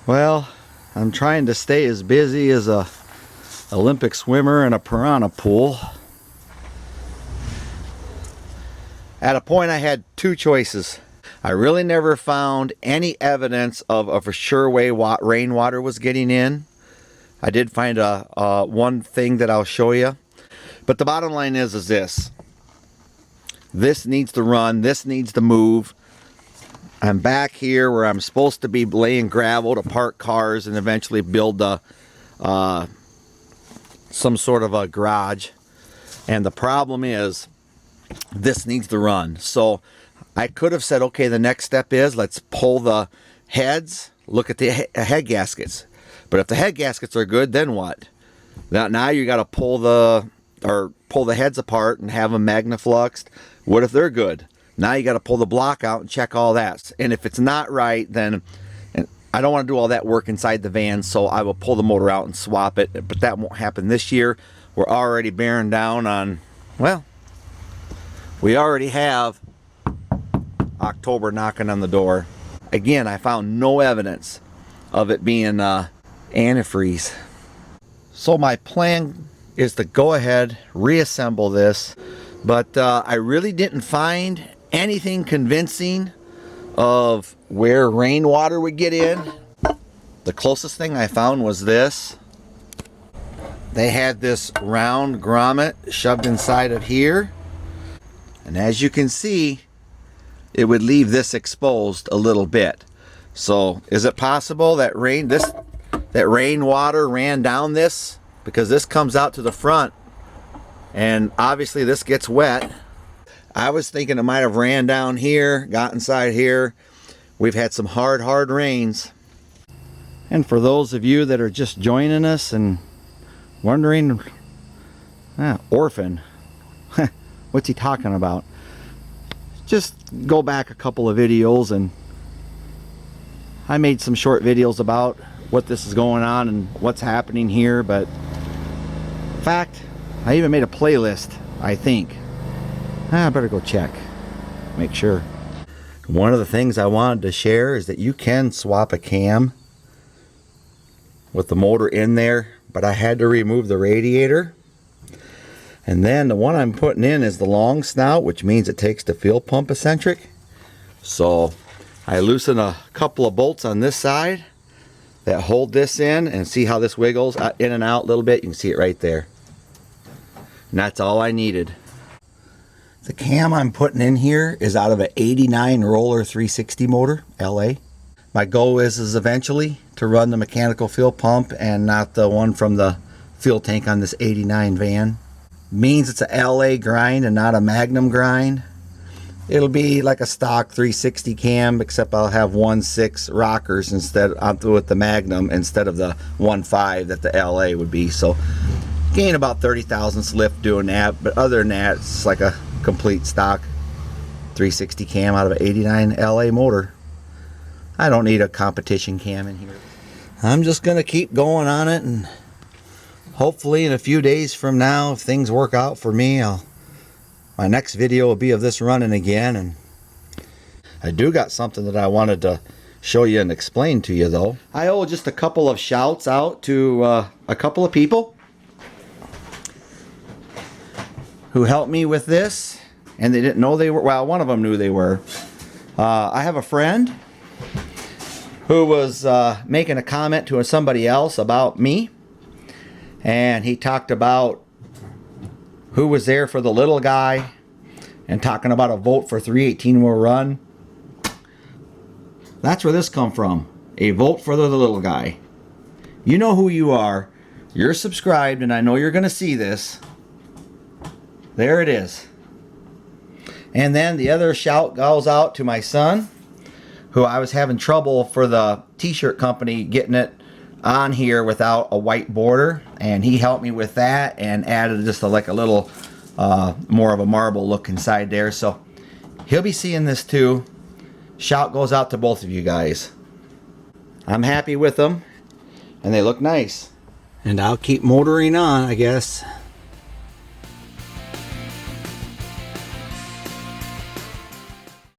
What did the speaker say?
Well, I'm trying to stay as busy as a Olympic swimmer in a piranha pool. At a point I had two choices. I really never found any evidence of a for sure way rainwater was getting in. I did find one thing that I'll show you. But the bottom line is this. This needs to run, this needs to move. I'm back here where I'm supposed to be laying gravel to park cars and eventually build some sort of a garage. And the problem is, this needs to run. So I could have said, okay, the next step is let's pull the heads, look at the head gaskets. But if the head gaskets are good, then what? Now you got to pull the heads apart and have them magnafluxed. What if they're good? Now you got to pull the block out and check all that. And if it's not right, then I don't want to do all that work inside the van, so I will pull the motor out and swap it. But that won't happen this year. We're already bearing down on, well, we already have October knocking on the door. Again, I found no evidence of it being antifreeze. So my plan is to go ahead, reassemble this, but I really didn't find anything convincing of where rainwater would get in. The closest thing I found was this. They had this round grommet shoved inside of here, and as you can see, it would leave this exposed a little bit. So is it possible that rainwater ran down this? Because this comes out to the front and obviously this gets wet. I was thinking it might have ran down here, got inside here. We've had some hard rains. And for those of you that are just joining us and wondering, Orphan, what's he talking about? Just go back a couple of videos and I made some short videos about what this is going on and what's happening here. But in fact, I even made a playlist, I think. I better go check, make sure. One of the things I wanted to share is that you can swap a cam with the motor in there, but I had to remove the radiator. And then the one I'm putting in is the long snout, which means it takes the fuel pump eccentric. So I loosen a couple of bolts on this side that hold this in, and see how this wiggles in and out a little bit. You can see it right there. And that's all I needed. The cam I'm putting in here is out of an 89 roller 360 motor, LA. My goal is eventually to run the mechanical fuel pump and not the one from the fuel tank on this 89 van. Means it's a LA grind and not a Magnum grind. It'll be like a stock 360 cam, except I'll have 1.6 rockers instead with the Magnum instead of the 1.5 that the LA would be. So gain about 30 thousandths lift doing that, but other than that, it's like a complete stock 360 cam out of an 89 LA motor. I don't need a competition cam in here. I'm just gonna keep going on it, and hopefully in a few days from now, if things work out for me, my next video will be of this running again. And I do got something that I wanted to show you and explain to you though. I owe just a couple of shouts out to a couple of people who helped me with this, and they didn't know they were, well, one of them knew they were. I have a friend who was making a comment to somebody else about me, and he talked about who was there for the little guy and talking about a vote for 318 will run. That's where this come from. A vote for the little guy. You know who you are. You're subscribed, and I know you're going to see this. There it is. And then the other shout goes out to my son, who I was having trouble for the t-shirt company getting it on here without a white border, and he helped me with that and added just like a little more of a marble look inside there. So he'll be seeing this too. Shout goes out to both of you guys. I'm happy with them and they look nice, and I'll keep motoring on, I guess.